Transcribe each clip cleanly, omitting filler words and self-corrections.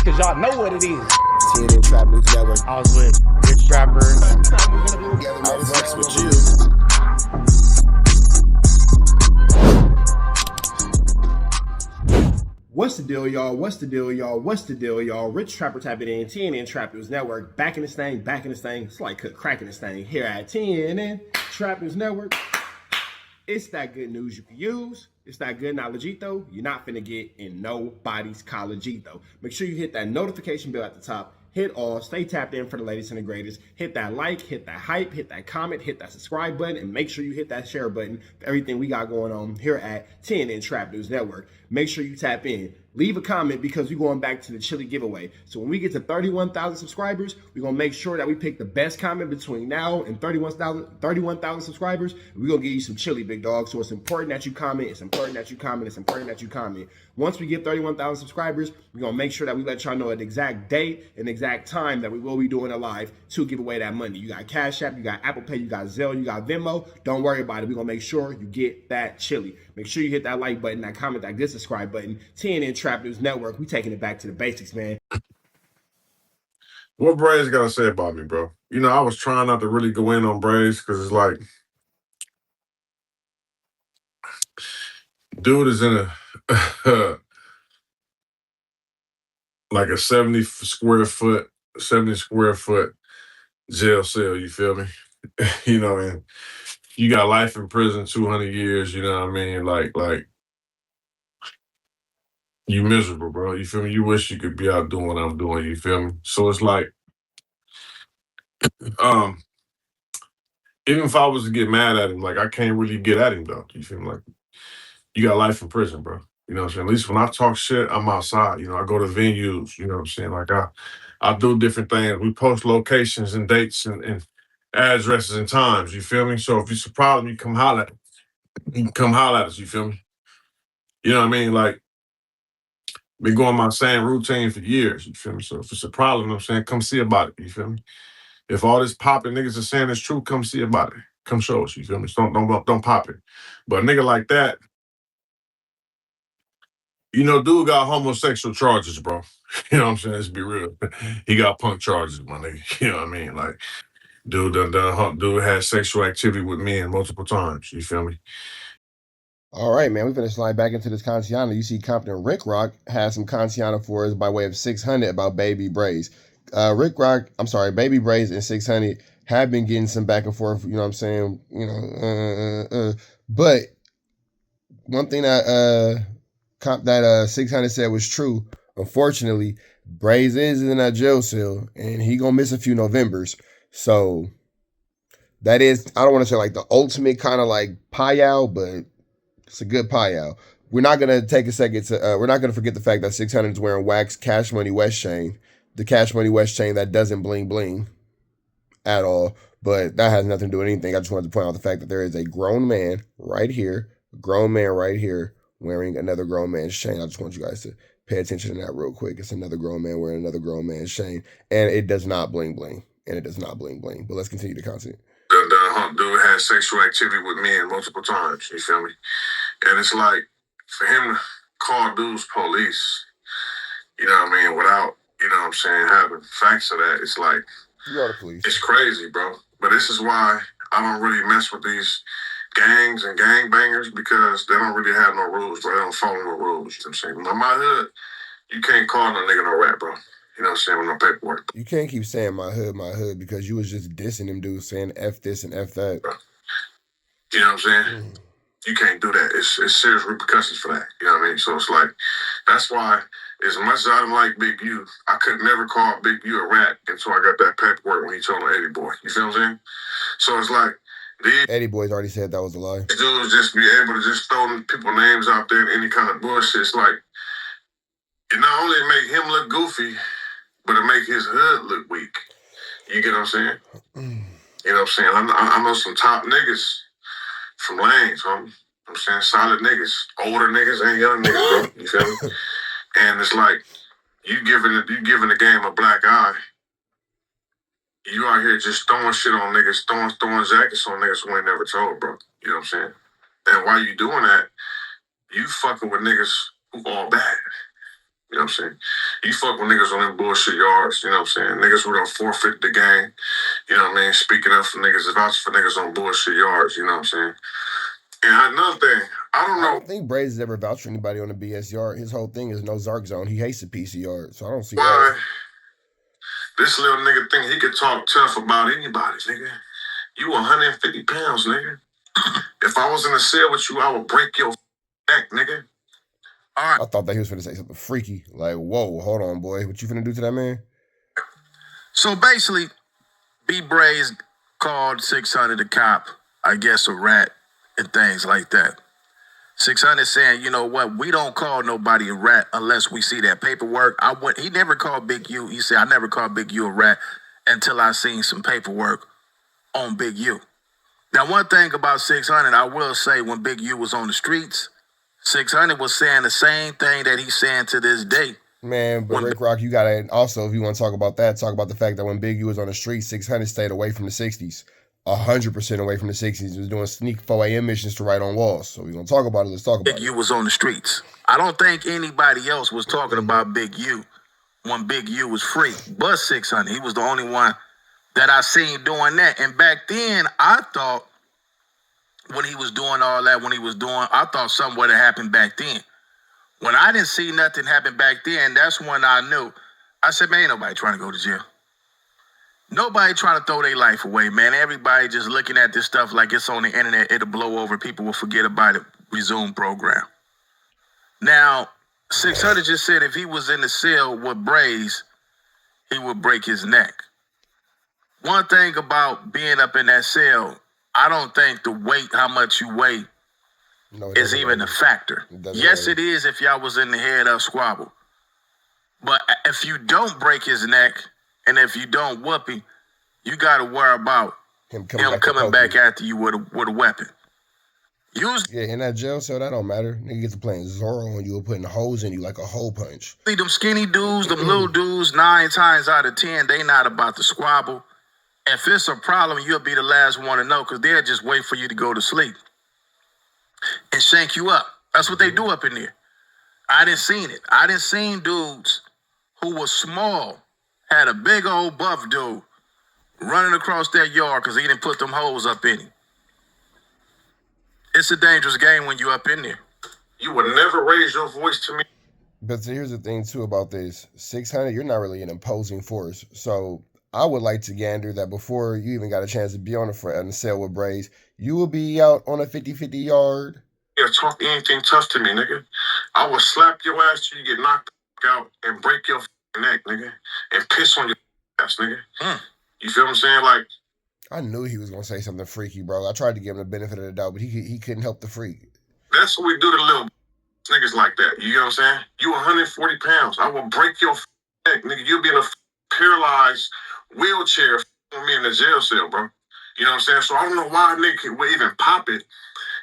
cause y'all know what it is. TNN Trap News Network. I was with Rich Trapper. I flex with you. What's the deal, y'all? What's the deal, y'all? What's the deal, y'all? Rich Trapper tapping in, TNN Trap News Network. Back in this thing, back in this thing. It's like cracking this thing here at TNN Trap News Network. It's that good news you can use. It's that good knowledgeito you're not finna get in nobody's collegeito. Make sure you hit that notification bell at the top. Hit all, stay tapped in for the latest and the greatest. Hit that like, hit that hype, hit that comment, hit that subscribe button, and make sure you hit that share button for everything we got going on here at TNN Trap News Network. Make sure you tap in. Leave a comment because we're going back to the chili giveaway. So when we get to 31,000 subscribers, we're going to make sure that we pick the best comment between now and 31,000 subscribers. We're going to give you some chili, big dog. So it's important that you comment. It's important that you comment. It's important that you comment. Once we get 31,000 subscribers, we're going to make sure that we let y'all know an exact date and exact time that we will be doing a live to give away that money. You got Cash App, you got Apple Pay, you got Zelle, you got Venmo. Don't worry about it. We're going to make sure you get that chili. Make sure you hit that like button, that comment, that good subscribe button. TNN Trap News Network. We taking it back to the basics, man. What Brazy got to say about me, bro? You know, I was trying not to really go in on Brazy because it's like, dude is in a like a 70 square foot jail cell. You feel me? You know, and you got life in prison, 200 years. You know what I mean? Like you miserable, bro. You feel me? You wish you could be out doing what I'm doing. You feel me? So it's like, even if I was to get mad at him, like I can't really get at him though. You feel me? Like you got life in prison, bro. You know what I'm saying? At least when I talk shit, I'm outside. You know, I go to venues. You know what I'm saying? Like I do different things. We post locations and dates and addresses and times. You feel me? So if it's a problem, you come holler at us. You feel me? You know what I mean? Like been going my same routine for years. You feel me? So if it's a problem, you know what I'm saying, come see about it. You feel me? If all this popping niggas are saying is true, come see about it. Come show us. You feel me? So don't pop it. But a nigga like that, you know, dude got homosexual charges, bro. You know what I'm saying? Let's be real. He got punk charges, my nigga. You know what I mean? Like, dude had sexual activity with men multiple times. You feel me? All right, man. We're going to slide back into this Kantiana. You see Compton Rick Rock has some Kantiana for us by way of 600 about Baby Brazy. Baby Brazy and 600 have been getting some back and forth, you know what I'm saying? You know, but one thing that 600 said was true. Unfortunately, Brazy is in that jail cell, and he gonna miss a few Novembers. So that is, I don't want to say like the ultimate kind of like pie out, but it's a good pie out. We're not gonna take a second to. We're not gonna forget the fact that 600 is wearing wax Cash Money West chain, the Cash Money West chain that doesn't bling bling at all. But that has nothing to do with anything. I just wanted to point out the fact that there is a grown man right here, wearing another grown man's chain. I just want you guys to pay attention to that real quick. It's another grown man wearing another grown man's chain, and it does not bling bling. But let's continue the content. The dude had sexual activity with men multiple times. You feel me? And it's like, for him to call dudes police, you know what I mean, without, you know what I'm saying, having facts of that, it's like, it's crazy, bro. But this is why I don't really mess with these gangs and gangbangers, because they don't really have no rules, bro. They don't follow no rules. You know what I'm saying? In my hood, you can't call no nigga no rat, bro. You know what I'm saying, with no paperwork. You can't keep saying my hood, because you was just dissing them dudes saying F this and F that. You know what I'm saying? You can't do that. It's serious repercussions for that. You know what I mean? So it's like, that's why, as much as I don't like Big U, I could never call Big U a rat until I got that paperwork when he told on Eddie Boy. You feel what I'm saying? So it's like, these Eddie Boy's already said that was a lie. dudes just be able to just throw people names out there in any kind of bullshit. It's like, it not only make him look goofy, but it make his hood look weak. You get what I'm saying? You know what I'm saying? I know some top niggas from lanes, homie. I'm saying solid niggas, older niggas and young niggas, bro. You feel me? And it's like, you giving the game a black eye. You out here just throwing shit on niggas, throwing jackets on niggas who ain't never told, bro. You know what I'm saying? And while you doing that, you fucking with niggas who all bad. You know what I'm saying? You fuck with niggas on them bullshit yards, you know what I'm saying? Niggas who done forfeit the game, you know what I mean? Speaking up for niggas, vouching for niggas on bullshit yards, you know what I'm saying? And another thing, I don't know. I don't think Brazy has ever vouched for anybody on the BS yard. His whole thing is no Zark zone. He hates the PC yard, so I don't see why that. this little nigga think he could talk tough about anybody, nigga. You 150 pounds, nigga. If I was in a cell with you, I would break your neck, nigga. All right. I thought that he was finna say something freaky. Like, whoa, hold on, boy. What you finna do to that man? So basically, B. Brazy called 600 a cop, I guess a rat, and things like that. 600 saying, you know what, we don't call nobody a rat unless we see that paperwork. He never called Big U. He said, I never called Big U a rat until I seen some paperwork on Big U. Now, one thing about 600, I will say, when Big U was on the streets, 600 was saying the same thing that he's saying to this day. Man, but Rick Rock, you gotta also, if you want to talk about that, talk about the fact that when Big U was on the street, 600 stayed away from the 60s. 100% away from the 60s. He was doing sneak 4 a.m. missions to write on walls. So we're gonna talk about it. Let's talk about it. Big U was on the streets. I don't think anybody else was talking about Big U when Big U was free. But 600, he was the only one that I seen doing that. And back then, I thought when he was doing all that, I thought something would have happened back then. When I didn't see nothing happen back then, that's when I knew. I said, man, ain't nobody trying to go to jail. Nobody trying to throw their life away, man. Everybody just looking at this stuff like it's on the internet. It'll blow over. People will forget about it. Resume program. Now, 600 just said if he was in the cell with Brazy, he would break his neck. One thing about being up in that cell, I don't think the weight, how much you weigh, is even a factor. Yes, it is if y'all was in the head of squabble. But if you don't break his neck, and if you don't whoop him, you got to worry about him coming back after you with a weapon. Yeah, in that jail cell, that don't matter. Nigga gets to playing Zorro on you or putting holes in you like a hole punch. See, them skinny dudes, them little dudes, 9 times out of 10, they not about to squabble. If it's a problem, you'll be the last one to know because they'll just wait for you to go to sleep and shank you up. That's what they do up in there. I didn't seen it. I didn't seen dudes who was small, had a big old buff dude running across that yard because he didn't put them holes up in him. It's a dangerous game when you up in there. You would never raise your voice to me. But here's the thing, too, about this. 600, you're not really an imposing force. So I would like to gander that before you even got a chance to be on the cell with Brazy, you will be out on a 50-50 yard. Yeah, talk anything tough to me, nigga. I will slap your ass till you get knocked out and break your neck, nigga, and piss on your ass, nigga. You feel what I'm saying? Like, I knew he was gonna say something freaky, bro. I tried to give him the benefit of the doubt, but he couldn't help the freak. That's what we do to little niggas like that. You know what I'm saying? You 140 pounds. I will break your neck, nigga. You'll be in a paralyzed wheelchair with me in the jail cell, bro. You know what I'm saying? So I don't know why a nigga would even pop it,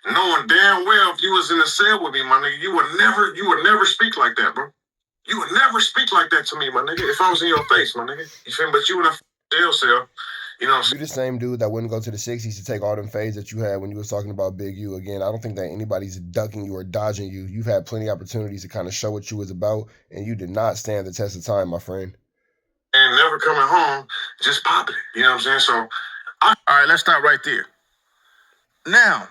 knowing damn well if you was in the cell with me, my nigga, you would never speak like that, bro. You would never speak like that to me, my nigga, if I was in your face, my nigga. You feel me? But you in a jail cell, you know what I'm saying? You the same dude that wouldn't go to the 60s to take all them fades that you had when you was talking about Big U. Again, I don't think that anybody's ducking you or dodging you. You've had plenty of opportunities to kind of show what you was about, and you did not stand the test of time, my friend. And never coming home, just popping it. You know what I'm saying? So, all right, let's start right there. Now,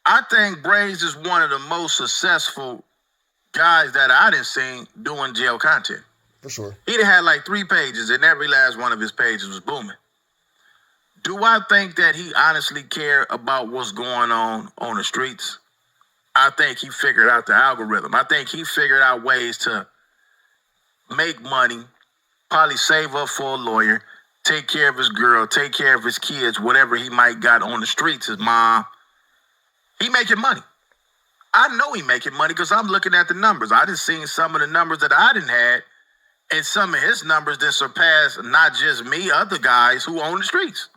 I think Brazy is one of the most successful guys that I done seen doing jail content. For sure. He done had like 3 pages, and every last one of his pages was booming. Do I think that he honestly cared about what's going on the streets? I think he figured out the algorithm. I think he figured out ways to make money, probably save up for a lawyer, take care of his girl, take care of his kids, whatever he might got on the streets, his mom. He making money. I know he making money because I'm looking at the numbers. I done seen some of the numbers that I done had, and some of his numbers that surpass not just me, other guys who own the streets.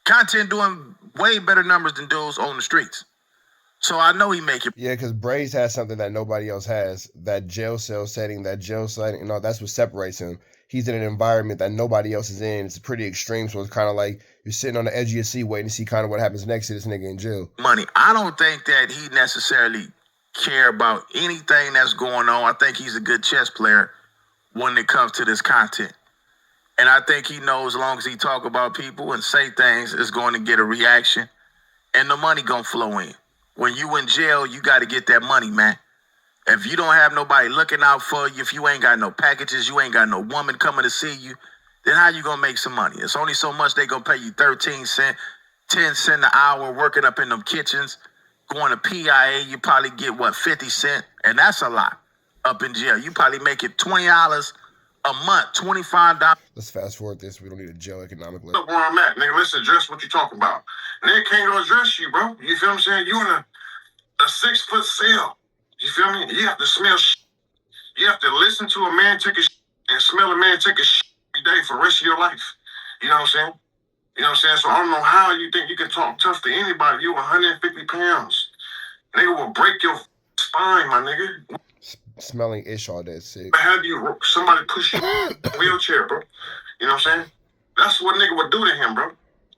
Content doing way better numbers than dudes on the streets. So I know he making. Yeah, because Brazy has something that nobody else has. That jail cell setting, that's what separates him. He's in an environment that nobody else is in. It's pretty extreme, so it's kind of like you're sitting on the edge of your seat waiting to see kind of what happens next to this nigga in jail. Money. I don't think that he necessarily care about anything that's going on. I think he's a good chess player when it comes to this content. And I think he knows as long as he talk about people and say things, it's going to get a reaction and the money going to flow in. When you in jail, you got to get that money, man. If you don't have nobody looking out for you, if you ain't got no packages, you ain't got no woman coming to see you, then how you going to make some money? It's only so much they going to pay you 13 cents, 10 cents an hour working up in them kitchens. Going to PIA, you probably get, 50 cents? And that's a lot up in jail. You probably make it $20 a month, $25. Let's fast forward this. We don't need a jail economic list. Look where I'm at, nigga. Let's address what you talking about. Nigga can't go address you, bro. You feel what I'm saying? You in a 6-foot cell. You feel me? You have to smell shit. You have to listen to a man take a shit and smell a man take a shit every day for the rest of your life. You know what I'm saying? You know what I'm saying? So I don't know how you think you can talk tough to anybody. You 150 pounds. Nigga will break your spine, my nigga. Smelling ish all day, sick. Have you somebody push you in a wheelchair, bro? You know what I'm saying? That's what nigga would do to him, bro.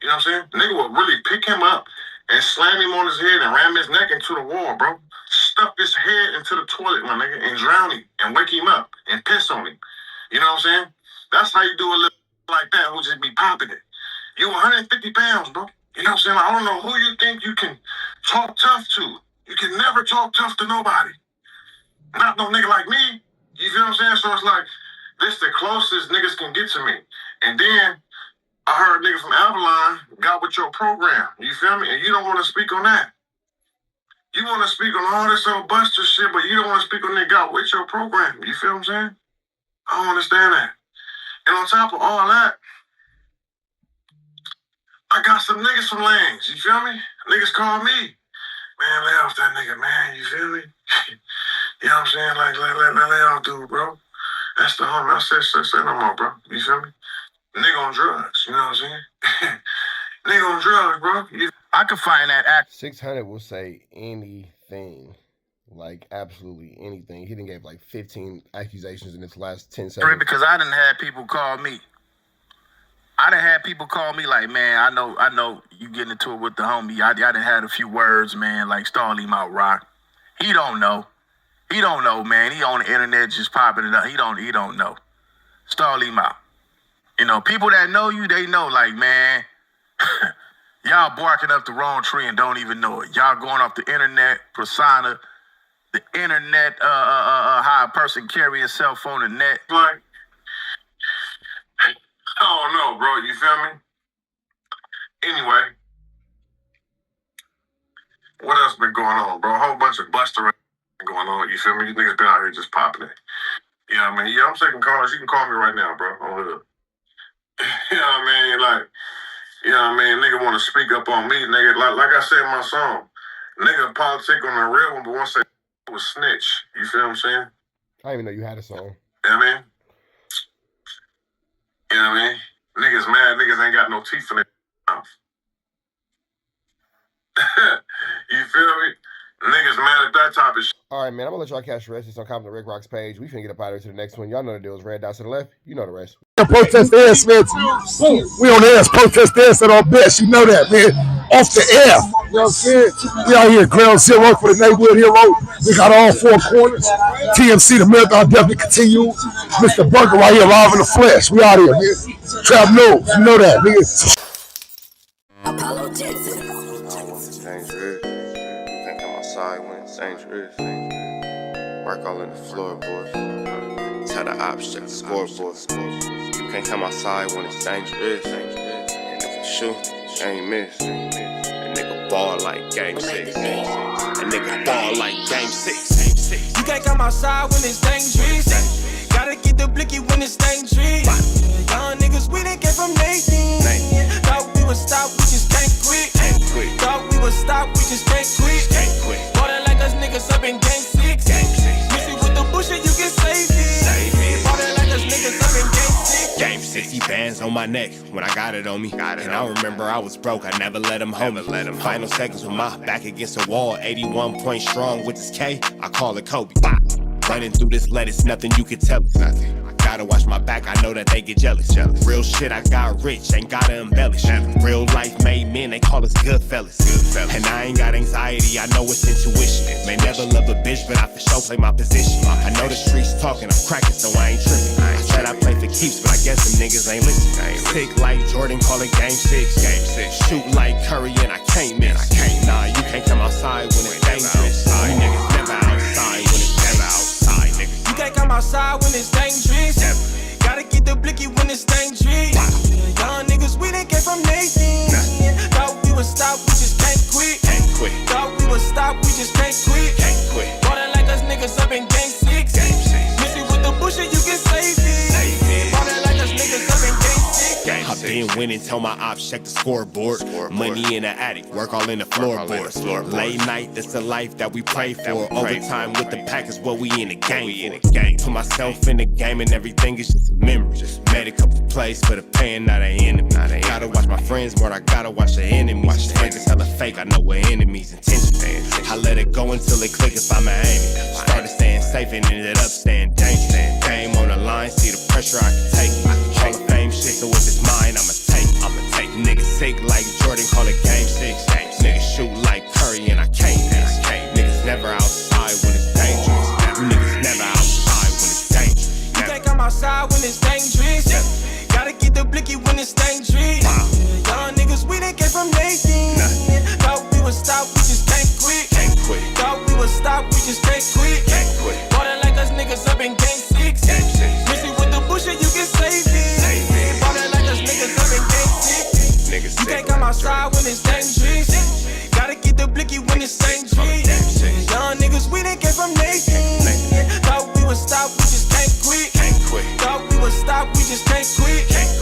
You know what I'm saying? Nigga would really pick him up and slam him on his head and ram his neck into the wall, bro. Stuff his head into the toilet, my nigga, and drown him and wake him up and piss on him. You know what I'm saying? That's how you do a little like that who just be popping it. You 150 pounds, bro. You know what I'm saying? I don't know who you think you can talk tough to. You can never talk tough to nobody. Not no nigga like me. You feel what I'm saying? So it's like, this the closest niggas can get to me. And then I heard a nigga from Avalon got with your program. You feel me? And you don't want to speak on that. You want to speak on all this old Buster shit, but you don't want to speak on that got with your program. You feel what I'm saying? I don't understand that. And on top of all that, I got some niggas from Lanes. You feel me? Niggas call me. Man, lay off that nigga, man. You feel me? You know what I'm saying? Like, lay off, dude, bro. That's the homie. I said no more, bro. You feel me? Nigga on drugs. You know what I'm saying? Nigga on drugs, bro. I could find that act. 600 will say anything. Like, absolutely anything. He done gave like 15 accusations in his last 10 seconds. Because I done had people call me. I done had people call me like, man, I know you getting into it with the homie. I done had a few words, man, like stall him out, Rock. He don't know. He don't know, man. He on the internet just popping it up. He don't know. Stall him out. You know, people that know you, they know, like, man, y'all barking up the wrong tree and don't even know it. Y'all going off the internet persona, the internet, how a person carry himself on the net. Like, I don't know, bro. You feel me? Anyway, what else been going on, bro? A whole bunch of Buster going on. You feel me? These niggas been out here just popping it. You know what I mean? Yeah, I'm taking calls. You can call me right now, bro. On hood. You know what I mean? Like, you know what I mean? Nigga want to speak up on me, nigga. Like I said in my song, nigga politic on the real one, but once they was snitch. You feel what I'm saying? I didn't even know you had a song. You know what I mean? You know what I mean? Niggas mad. Niggas ain't got no teeth in their mouth. You feel me? Niggas mad at that type of shit. All right, man. I'm going to let y'all catch the rest. It's on Comment Rick Rock's page. We finna get up out of here to the next one. Y'all know the deal is red dots to the left. You know the rest. Protest the air, Smith. We on the air. Protest the air at our best. You know that, man. Off the air. You know what I'm saying? We out here, ground zero for the neighborhood hero. We got all four corners. TMC, the marathon definitely continue. Mr. Bunker right here, live in the flesh. We out here, man. Trap knows. You know that, nigga. Work all in the floorboard. Tell the ops check the scoreboard. You can't come outside when it's dangerous. And if you shoot, you ain't miss. A nigga ball like game 6. A nigga ball like game 6. You can't come outside when it's dangerous. Gotta get the blicky when it's dangerous. Young niggas, we done came from Nathan. Thought we would stop, we just can't quit. Thought we would stop, we just can't quit. Ballin' like us niggas up in game 6. Missy with the bullshit, you can save it. Ballin' like us niggas up in game 6. Game 60 bands on my neck when I got it on me. And I remember I was broke, I never let him hold me. Final seconds with my back against the wall. 81 point strong with this K, I call it Kobe. Running through this lettuce, nothing you can tell me. gotta watch my back, I know that they get jealous. Real shit, I got rich, ain't gotta embellish. Real life made men, they call us good fellas. And I ain't got anxiety, I know it's intuition. May never love a bitch, but I for sure play my position. I know the streets talking, I'm cracking, so I ain't tripping. I said I play for keeps, but I guess them niggas ain't listening. Sick like Jordan, call it game 6. Shoot like Curry, and I can't miss. Nah, you can't come outside when it's dangerous. You niggas never outside when it's outside, niggas. You can't come outside when it's dangerous. Gotta get the blicky when it's dangerous. Young niggas, we done came from Nathan. Thought we would stop, we just can't quit. Thought we would stop, we just can't quit. Ballin' like us niggas up in game 6. Missing with the bullshit, you can save it. Ballin' like us niggas up in game 6. I've been winning, tell my ops check the scoreboard. Money in the attic, work all in the floorboards. Late night, that's the life that we pray for. Overtime with the pack is what we in the game for. Put myself in the game and everything is just a memory. Made a couple plays for the pain, not an enemy. Gotta watch my friends more, I gotta watch the enemies. Friends is hella fake, I know what enemies intention. I let it go until it click if I'm aiming. Started staying safe and ended up staying dangerous. Game on the line, see the pressure I can take. Hall of Fame shit, so if it's mine, I'ma take. Niggas sick like Jordan, call it game 6. Niggas shoot like Curry and I can't miss. Niggas never outside when it's dangerous. Niggas never outside when it's dangerous. You can't come outside when it's dangerous. Gotta get the blicky when it's dangerous. Young niggas, we done came from Nathan. Thought we would stop, we just can't quit. Thought we would stop, we just can't quit. Ballin' like us niggas up in game 6. Missing with the bullshit, you can save it. Ballin' like us niggas up in game 6. You can't come outside when it's dangerous. Gotta get the blicky when it's dangerous. Young niggas, we done came from Nathan. Thought we would stop, we just can't quit. Thought we would stop, we just can't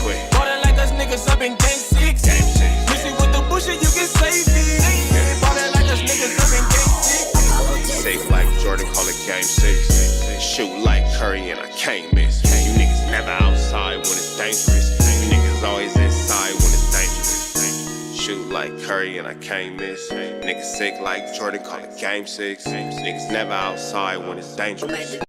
quit. Ballin' like us niggas up in game 6. Missing with the bullshit, you can save it. Ballin' like us niggas up in game 6. Sick like Jordan, call it game 6. Shoot like Curry and I can't miss. You niggas never outside when it's dangerous. You niggas always inside when it's dangerous. Shoot like Curry and I can't miss. Niggas sick like Jordan, call it game 6. Niggas never outside when it's dangerous.